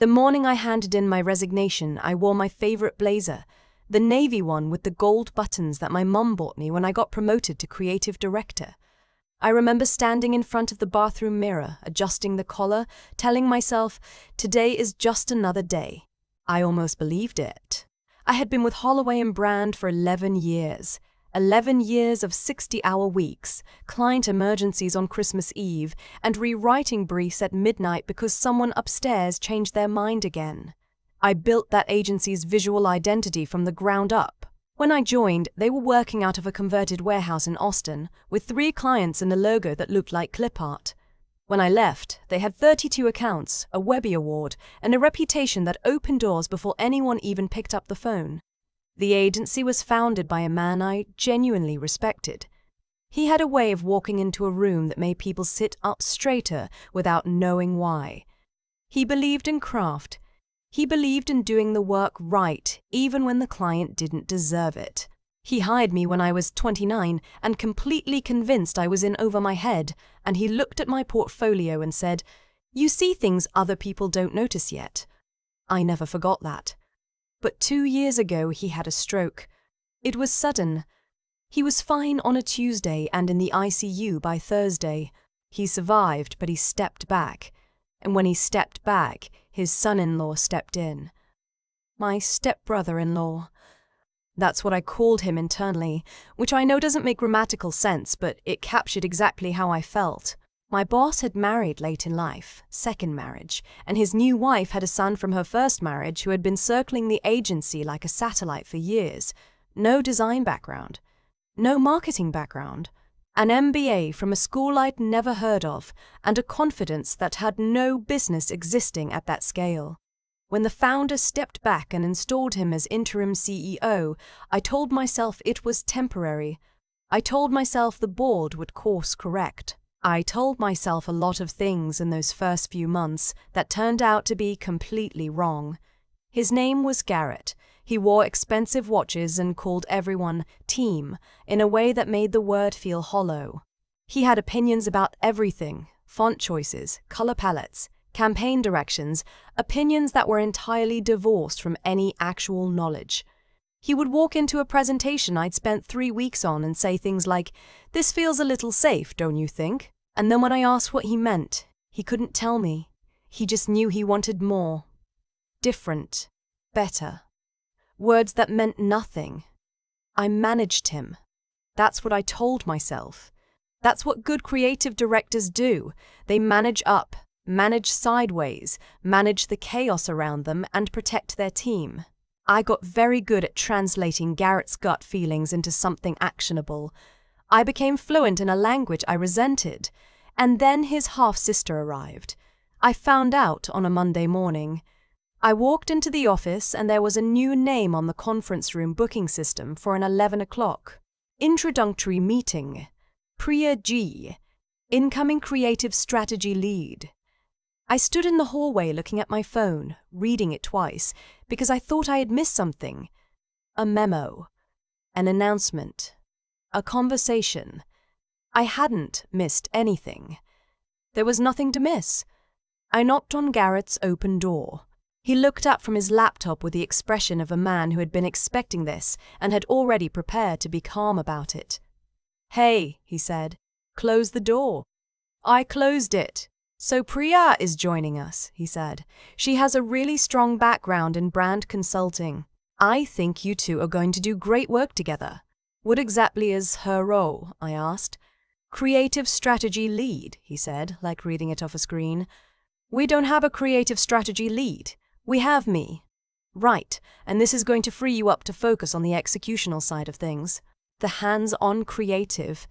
The morning I handed in my resignation, I wore my favorite blazer, the navy one with the gold buttons that my mum bought me when I got promoted to creative director. I remember standing in front of the bathroom mirror, adjusting the collar, telling myself, today is just another day. I almost believed it. I had been with Holloway & Brand for 11 years. 11 years of 60-hour weeks, client emergencies on Christmas Eve, and rewriting briefs at midnight because someone upstairs changed their mind again. I built that agency's visual identity from the ground up. When I joined, they were working out of a converted warehouse in Austin, with 3 clients and a logo that looked like clip art. When I left, they had 32 accounts, a Webby Award, and a reputation that opened doors before anyone even picked up the phone. The agency was founded by a man I genuinely respected. He had a way of walking into a room that made people sit up straighter without knowing why. He believed in craft. He believed in doing the work right, even when the client didn't deserve it. He hired me when I was 29 and completely convinced I was in over my head, and he looked at my portfolio and said, "You see things other people don't notice yet." I never forgot that. But 2 years ago he had a stroke. It was sudden. He was fine on a Tuesday and in the ICU by Thursday. He survived, but he stepped back. And when he stepped back, his son-in-law stepped in. My stepbrother-in-law. That's what I called him internally, which I know doesn't make grammatical sense, but it captured exactly how I felt. My boss had married late in life, second marriage, and his new wife had a son from her first marriage who had been circling the agency like a satellite for years. No design background, no marketing background, an MBA from a school I'd never heard of, and a confidence that had no business existing at that scale. When the founder stepped back and installed him as interim CEO, I told myself it was temporary. I told myself the board would course correct. I told myself a lot of things in those first few months that turned out to be completely wrong. His name was Garrett. He wore expensive watches and called everyone team in a way that made the word feel hollow. He had opinions about everything, font choices, color palettes, campaign directions, opinions that were entirely divorced from any actual knowledge. He would walk into a presentation I'd spent 3 weeks on and say things like, "This feels a little safe, don't you think?" And then when I asked what he meant, he couldn't tell me. He just knew he wanted more. Different. Better. Words that meant nothing. I managed him. That's what I told myself. That's what good creative directors do. They manage up, manage sideways, manage the chaos around them, and protect their team. I got very good at translating Garrett's gut feelings into something actionable. I became fluent in a language I resented. And then his half-sister arrived. I found out on a Monday morning. I walked into the office and there was a new name on the conference room booking system for an 11 o'clock. Introductory meeting. Priya G. Incoming Creative Strategy Lead. I stood in the hallway looking at my phone, reading it twice, because I thought I had missed something. A memo. An announcement. A conversation. I hadn't missed anything. There was nothing to miss. I knocked on Garrett's open door. He looked up from his laptop with the expression of a man who had been expecting this and had already prepared to be calm about it. "Hey," he said, "close the door." I closed it. "So Priya is joining us," he said. "She has a really strong background in brand consulting. I think you two are going to do great work together." "What exactly is her role?" I asked. "Creative strategy lead," he said, like reading it off a screen. "We don't have a creative strategy lead. We have me." "Right, and this is going to free you up to focus on the executional side of things. The hands-on creative.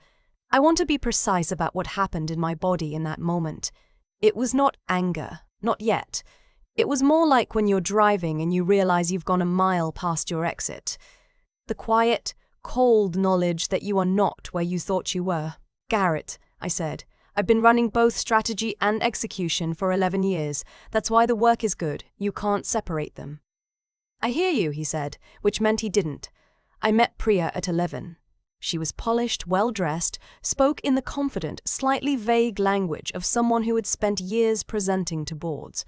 I want to be precise about what happened in my body in that moment. It was not anger, not yet. It was more like when you're driving and you realize you've gone a mile past your exit. The quiet, cold knowledge that you are not where you thought you were. "Garrett," I said, "I've been running both strategy and execution for 11 years. That's why the work is good. You can't separate them." "I hear you," he said, which meant he didn't. I met Priya at 11. She was polished, well-dressed, spoke in the confident, slightly vague language of someone who had spent years presenting to boards.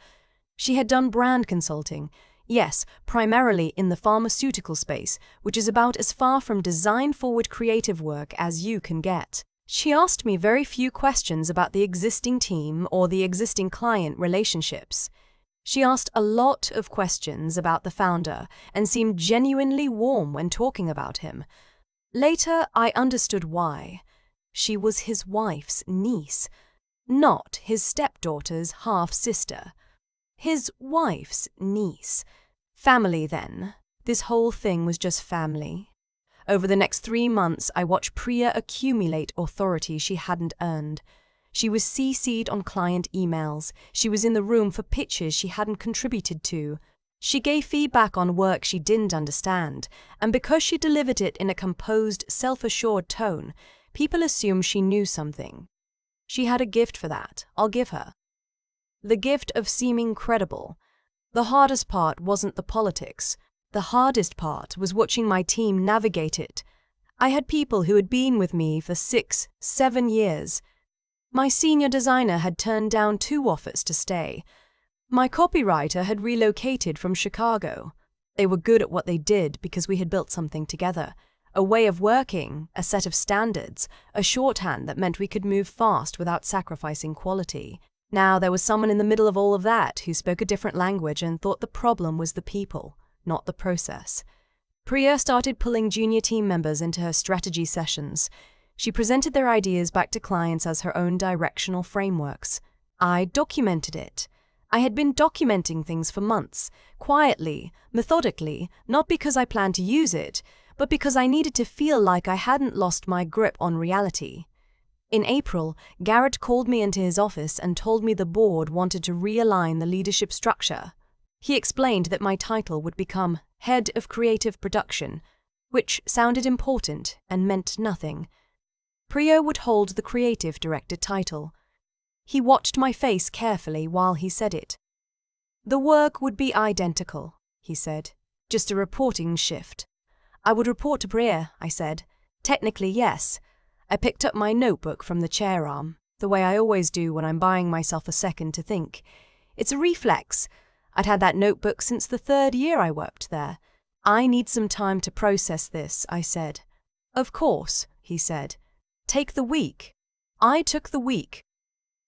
She had done brand consulting, yes, primarily in the pharmaceutical space, which is about as far from design-forward creative work as you can get. She asked me very few questions about the existing team or the existing client relationships. She asked a lot of questions about the founder and seemed genuinely warm when talking about him. Later, I understood why. She was his wife's niece, not his stepdaughter's half-sister. His wife's niece. Family, then. This whole thing was just family. Over the next 3 months, I watched Priya accumulate authority she hadn't earned. She was CC'd on client emails. She was in the room for pitches she hadn't contributed to. She gave feedback on work she didn't understand, and because she delivered it in a composed, self-assured tone, people assumed she knew something. She had a gift for that, I'll give her. The gift of seeming credible. The hardest part wasn't the politics. The hardest part was watching my team navigate it. I had people who had been with me for 6, 7 years. My senior designer had turned down 2 offers to stay. My copywriter had relocated from Chicago. They were good at what they did because we had built something together. A way of working, a set of standards, a shorthand that meant we could move fast without sacrificing quality. Now there was someone in the middle of all of that who spoke a different language and thought the problem was the people, not the process. Priya started pulling junior team members into her strategy sessions. She presented their ideas back to clients as her own directional frameworks. I documented it. I had been documenting things for months, quietly, methodically, not because I planned to use it, but because I needed to feel like I hadn't lost my grip on reality. In April, Garrett called me into his office and told me the board wanted to realign the leadership structure. He explained that my title would become Head of Creative Production, which sounded important and meant nothing. Priya would hold the creative director title. He watched my face carefully while he said it. The work would be identical, he said, just a reporting shift. I would report to Priya, I said. Technically, yes. I picked up my notebook from the chair arm, the way I always do when I'm buying myself a second to think. It's a reflex. I'd had that notebook since the 3rd year I worked there. I need some time to process this, I said. Of course, he said. Take the week. I took the week.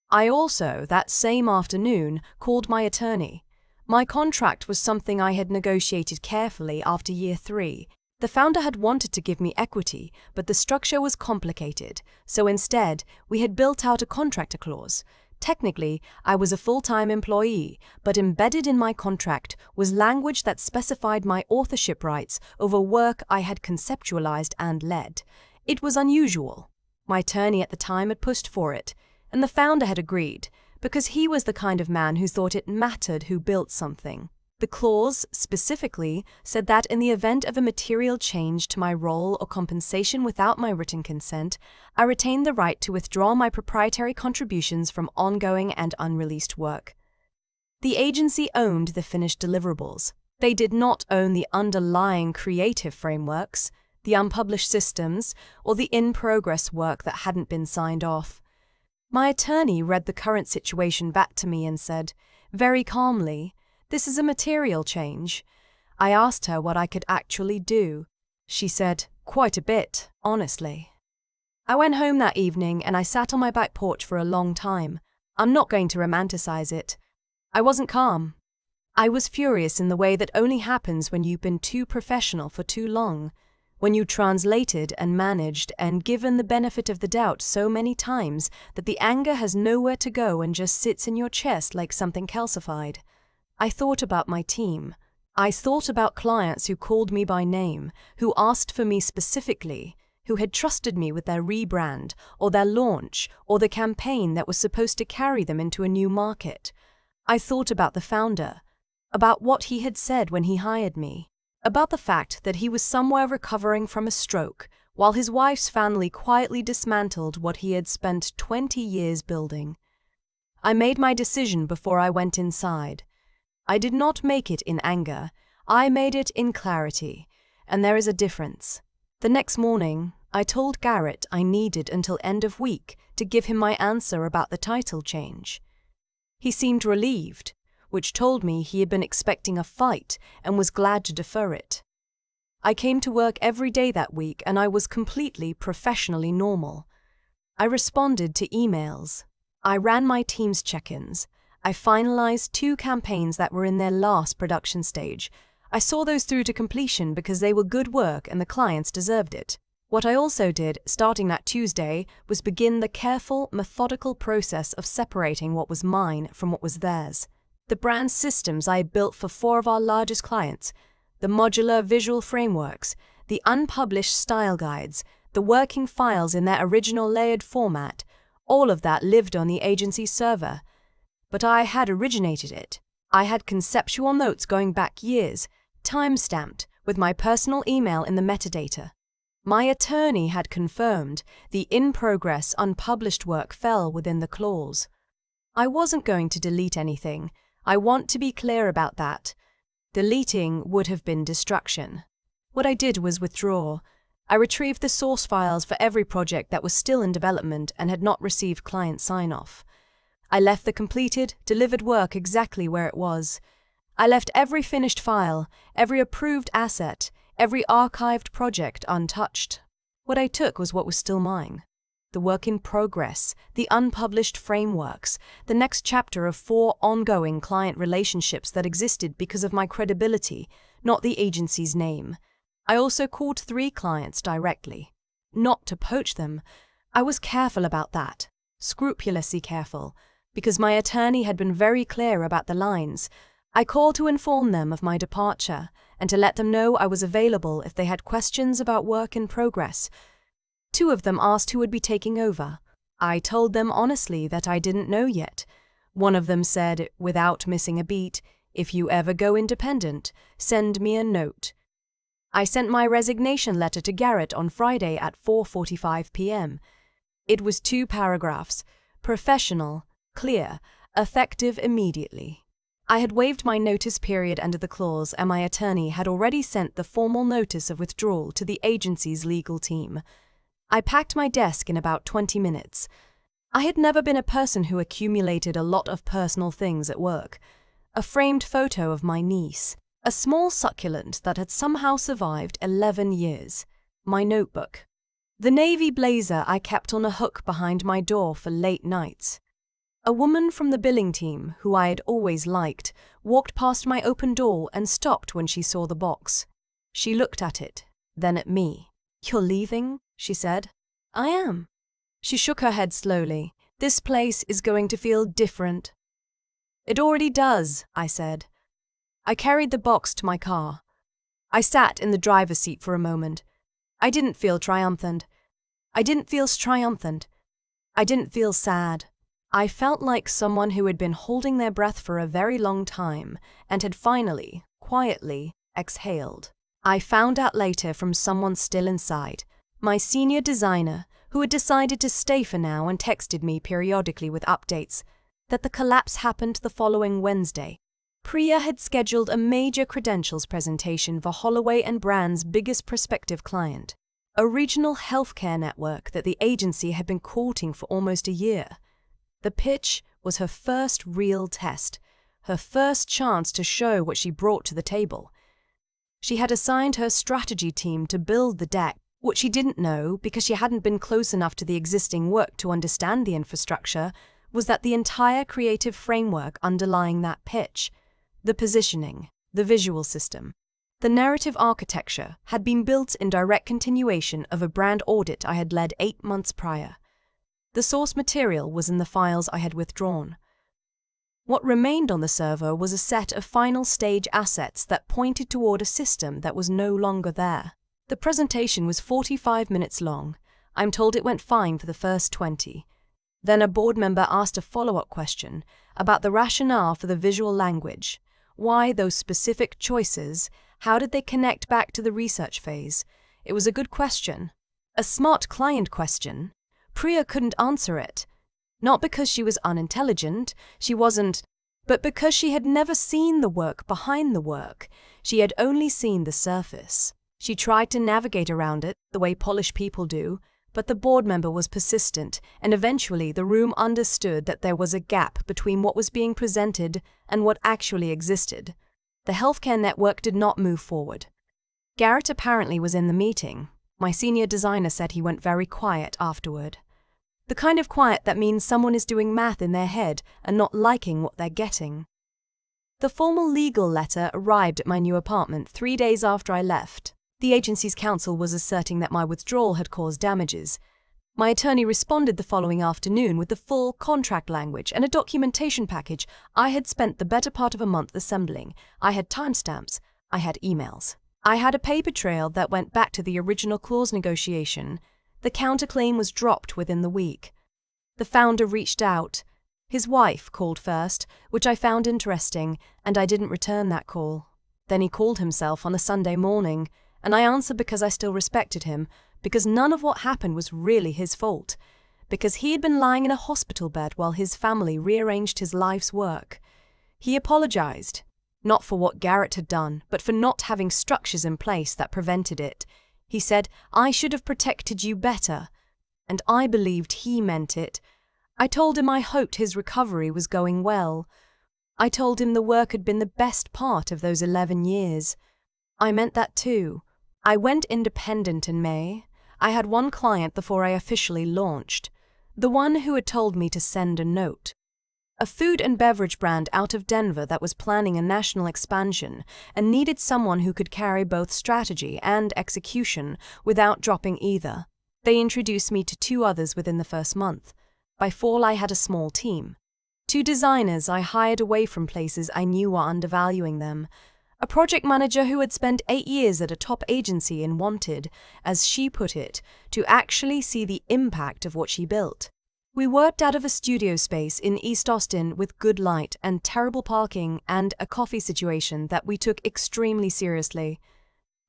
I also, that same afternoon, called my attorney. My contract was something I had negotiated carefully after year 3. The founder had wanted to give me equity, but the structure was complicated, so instead, we had built out a contractor clause. Technically, I was a full-time employee, but embedded in my contract was language that specified my authorship rights over work I had conceptualized and led. It was unusual. My attorney at the time had pushed for it, and the founder had agreed, because he was the kind of man who thought it mattered who built something. The clause, specifically, said that in the event of a material change to my role or compensation without my written consent, I retained the right to withdraw my proprietary contributions from ongoing and unreleased work. The agency owned the finished deliverables. They did not own the underlying creative frameworks, the unpublished systems, or the in-progress work that hadn't been signed off. My attorney read the current situation back to me and said, very calmly, "This is a material change." I asked her what I could actually do. She said, "Quite a bit, honestly." I went home that evening and I sat on my back porch for a long time. I'm not going to romanticize it. I wasn't calm. I was furious in the way that only happens when you've been too professional for too long, when you translated and managed and given the benefit of the doubt so many times that the anger has nowhere to go and just sits in your chest like something calcified. I thought about my team. I thought about clients who called me by name, who asked for me specifically, who had trusted me with their rebrand or their launch or the campaign that was supposed to carry them into a new market. I thought about the founder, about what he had said when he hired me, about the fact that he was somewhere recovering from a stroke while his wife's family quietly dismantled what he had spent 20 years building. I made my decision before I went inside. I did not make it in anger. I made it in clarity, and there is a difference. The next morning, I told Garrett I needed until end of week to give him my answer about the title change. He seemed relieved. which told me he had been expecting a fight and was glad to defer it. I came to work every day that week and I was completely professionally normal. I responded to emails. I ran my team's check-ins. I finalized 2 campaigns that were in their last production stage. I saw those through to completion because they were good work and the clients deserved it. What I also did, starting that Tuesday, was begin the careful, methodical process of separating what was mine from what was theirs. The brand systems I had built for 4 of our largest clients, the modular visual frameworks, the unpublished style guides, the working files in their original layered format, all of that lived on the agency's server. But I had originated it. I had conceptual notes going back years, time-stamped, with my personal email in the metadata. My attorney had confirmed the in-progress unpublished work fell within the clause. I wasn't going to delete anything. I want to be clear about that. Deleting would have been destruction. What I did was withdraw. I retrieved the source files for every project that was still in development and had not received client sign-off. I left the completed, delivered work exactly where it was. I left every finished file, every approved asset, every archived project untouched. What I took was what was still mine. The work in progress, the unpublished frameworks, the next chapter of 4 ongoing client relationships that existed because of my credibility, not the agency's name. I also called 3 clients directly. Not to poach them. I was careful about that, scrupulously careful, because my attorney had been very clear about the lines. I called to inform them of my departure and to let them know I was available if they had questions about work in progress. 2 of them asked who would be taking over. I told them honestly that I didn't know yet. One of them said, without missing a beat, "If you ever go independent, send me a note." I sent my resignation letter to Garrett on Friday at 4:45 p.m. It was 2 paragraphs, professional, clear, effective immediately. I had waived my notice period under the clause and my attorney had already sent the formal notice of withdrawal to the agency's legal team. I packed my desk in about 20 minutes. I had never been a person who accumulated a lot of personal things at work. A framed photo of my niece, a small succulent that had somehow survived 11 years, my notebook, the navy blazer I kept on a hook behind my door for late nights. A woman from the billing team, who I had always liked, walked past my open door and stopped when she saw the box. She looked at it, then at me. "You're leaving?" she said. "I am." She shook her head slowly. "This place is going to feel different." "It already does," I said. I carried the box to my car. I sat in the driver's seat for a moment. I didn't feel triumphant. I didn't feel sad. I felt like someone who had been holding their breath for a very long time and had finally, quietly, exhaled. I found out later from someone still inside, my senior designer, who had decided to stay for now and texted me periodically with updates, that the collapse happened the following Wednesday. Priya had scheduled a major credentials presentation for Holloway and Brand's biggest prospective client, a regional healthcare network that the agency had been courting for almost a year. The pitch was her first real test, her first chance to show what she brought to the table. She had assigned her strategy team to build the deck. What she didn't know, because she hadn't been close enough to the existing work to understand the infrastructure, was that the entire creative framework underlying that pitch, the positioning, the visual system, the narrative architecture, had been built in direct continuation of a brand audit I had led 8 months prior. The source material was in the files I had withdrawn. What remained on the server was a set of final stage assets that pointed toward a system that was no longer there. The presentation was 45 minutes long. I'm told it went fine for the first 20. Then a board member asked a follow-up question about the rationale for the visual language. Why those specific choices? How did they connect back to the research phase? It was a good question. A smart client question. Priya couldn't answer it. Not because she was unintelligent, but because she had never seen the work behind the work. She had only seen the surface. She tried to navigate around it the way polished people do, But the board member was persistent, and eventually the room understood that there was a gap between what was being presented and what actually existed. The healthcare network did not move forward. Garrett apparently was in the meeting. My senior designer said he went very quiet afterward. The kind of quiet that means someone is doing math in their head and not liking what they're getting. The formal legal letter arrived at my new apartment 3 days after I left. The agency's counsel was asserting that my withdrawal had caused damages. My attorney responded the following afternoon with the full contract language and a documentation package I had spent the better part of a month assembling. I had timestamps. I had emails. I had a paper trail that went back to the original clause negotiation. The counterclaim was dropped within the week. The founder reached out. His wife called first, which I found interesting, and I didn't return that call. Then he called himself on a Sunday morning, and I answered because I still respected him, because none of what happened was really his fault, because he had been lying in a hospital bed while his family rearranged his life's work. He apologized, not for what Garrett had done, but for not having structures in place that prevented it. He said, "I should have protected you better," and I believed he meant it. I told him I hoped his recovery was going well. I told him the work had been the best part of those 11 years. I meant that too. I went independent in May. I had one client before I officially launched, the one who had told me to send a note. A food and beverage brand out of Denver that was planning a national expansion and needed someone who could carry both strategy and execution without dropping either. They introduced me to 2 others within the first month. By fall, I had a small team. 2 designers I hired away from places I knew were undervaluing them. A project manager who had spent 8 years at a top agency and wanted, as she put it, to actually see the impact of what she built. We worked out of a studio space in East Austin with good light and terrible parking and a coffee situation that we took extremely seriously.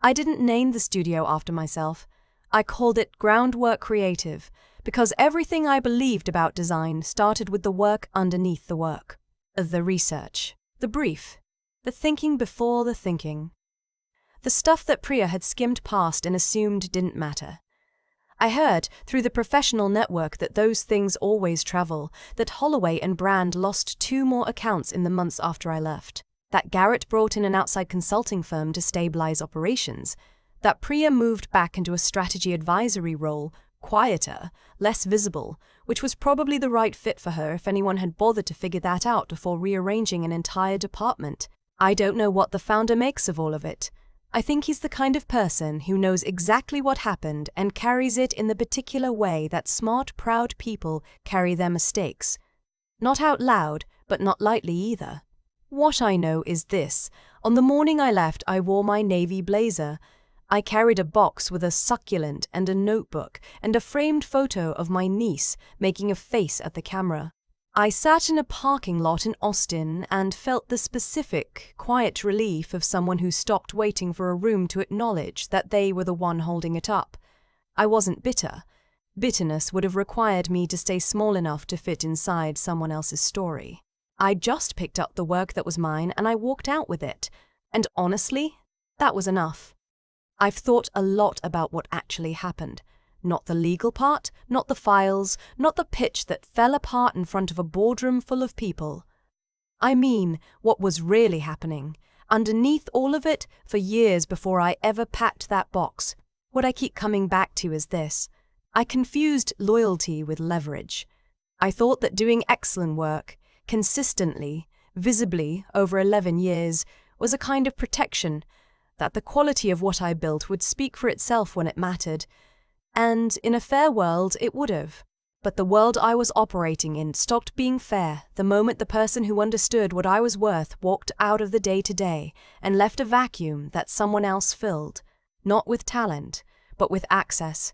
I didn't name the studio after myself. I called it Groundwork Creative, because everything I believed about design started with the work underneath the work. The research, the brief, the thinking before the thinking. The stuff that Priya had skimmed past and assumed didn't matter. I heard, through the professional network, that those things always travel, that Holloway and Brand lost 2 more accounts in the months after I left, that Garrett brought in an outside consulting firm to stabilize operations, that Priya moved back into a strategy advisory role, quieter, less visible, which was probably the right fit for her if anyone had bothered to figure that out before rearranging an entire department. I don't know what the founder makes of all of it. I think he's the kind of person who knows exactly what happened and carries it in the particular way that smart, proud people carry their mistakes. Not out loud, but not lightly either. What I know is this: on the morning I left, I wore my navy blazer. I carried a box with a succulent and a notebook and a framed photo of my niece making a face at the camera. I sat in a parking lot in Austin and felt the specific, quiet relief of someone who stopped waiting for a room to acknowledge that they were the one holding it up. I wasn't bitter. Bitterness would have required me to stay small enough to fit inside someone else's story. I just picked up the work that was mine and I walked out with it. And honestly, that was enough. I've thought a lot about what actually happened. Not the legal part, not the files, not the pitch that fell apart in front of a boardroom full of people. I mean, what was really happening, underneath all of it, for years before I ever packed that box. What I keep coming back to is this: I confused loyalty with leverage. I thought that doing excellent work, consistently, visibly, over 11 years, was a kind of protection, that the quality of what I built would speak for itself when it mattered. And in a fair world, it would have. But the world I was operating in stopped being fair the moment the person who understood what I was worth walked out of the day-to-day and left a vacuum that someone else filled, not with talent, but with access.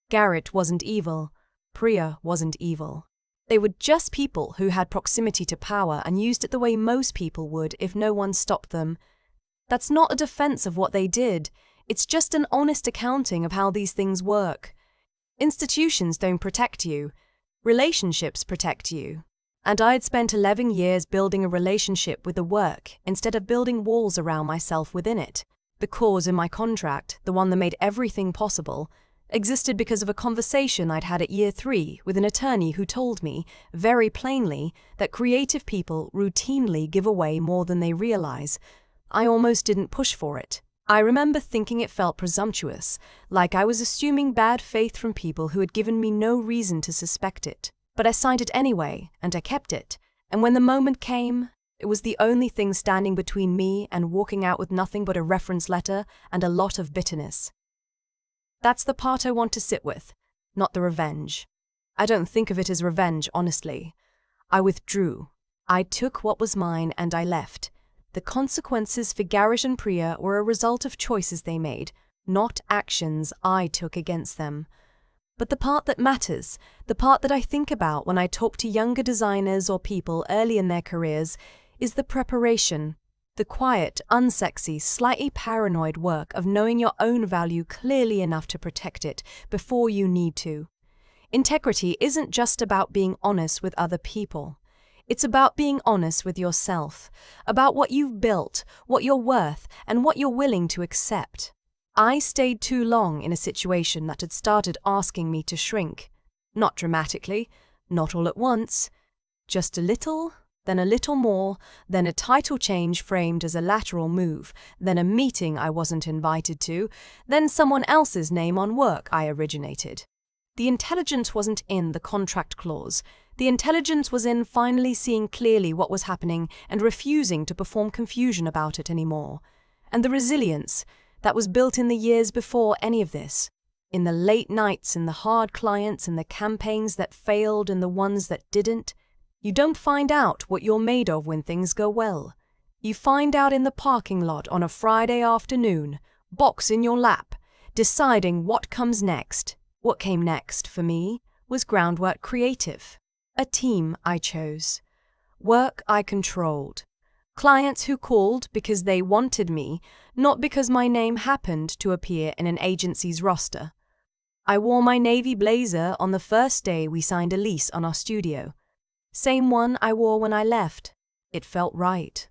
Garrett wasn't evil. Priya wasn't evil. They were just people who had proximity to power and used it the way most people would if no one stopped them. That's not a defense of what they did. It's just an honest accounting of how these things work. Institutions don't protect you. Relationships protect you. And I'd spent 11 years building a relationship with the work instead of building walls around myself within it. The clause in my contract, the one that made everything possible, existed because of a conversation I'd had at year 3 with an attorney who told me, very plainly, that creative people routinely give away more than they realize. I almost didn't push for it. I remember thinking it felt presumptuous, like I was assuming bad faith from people who had given me no reason to suspect it. But I signed it anyway, and I kept it. And when the moment came, it was the only thing standing between me and walking out with nothing but a reference letter and a lot of bitterness. That's the part I want to sit with, not the revenge. I don't think of it as revenge, honestly. I withdrew. I took what was mine and I left. The consequences for Garrett and Priya were a result of choices they made, not actions I took against them. But the part that matters, the part that I think about when I talk to younger designers or people early in their careers, is the preparation. The quiet, unsexy, slightly paranoid work of knowing your own value clearly enough to protect it before you need to. Integrity isn't just about being honest with other people. It's about being honest with yourself, about what you've built, what you're worth, and what you're willing to accept. I stayed too long in a situation that had started asking me to shrink. Not dramatically, not all at once, just a little, then a little more, then a title change framed as a lateral move, then a meeting I wasn't invited to, then someone else's name on work I originated. The intelligence wasn't in the contract clause. The intelligence was in finally seeing clearly what was happening and refusing to perform confusion about it anymore. And the resilience that was built in the years before any of this, in the late nights and the hard clients and the campaigns that failed and the ones that didn't. You don't find out what you're made of when things go well. You find out in the parking lot on a Friday afternoon, box in your lap, deciding what comes next. What came next, for me, was groundwork creative. A team I chose. Work I controlled. Clients who called because they wanted me, not because my name happened to appear in an agency's roster. I wore my navy blazer on the first day we signed a lease on our studio. Same one I wore when I left. It felt right.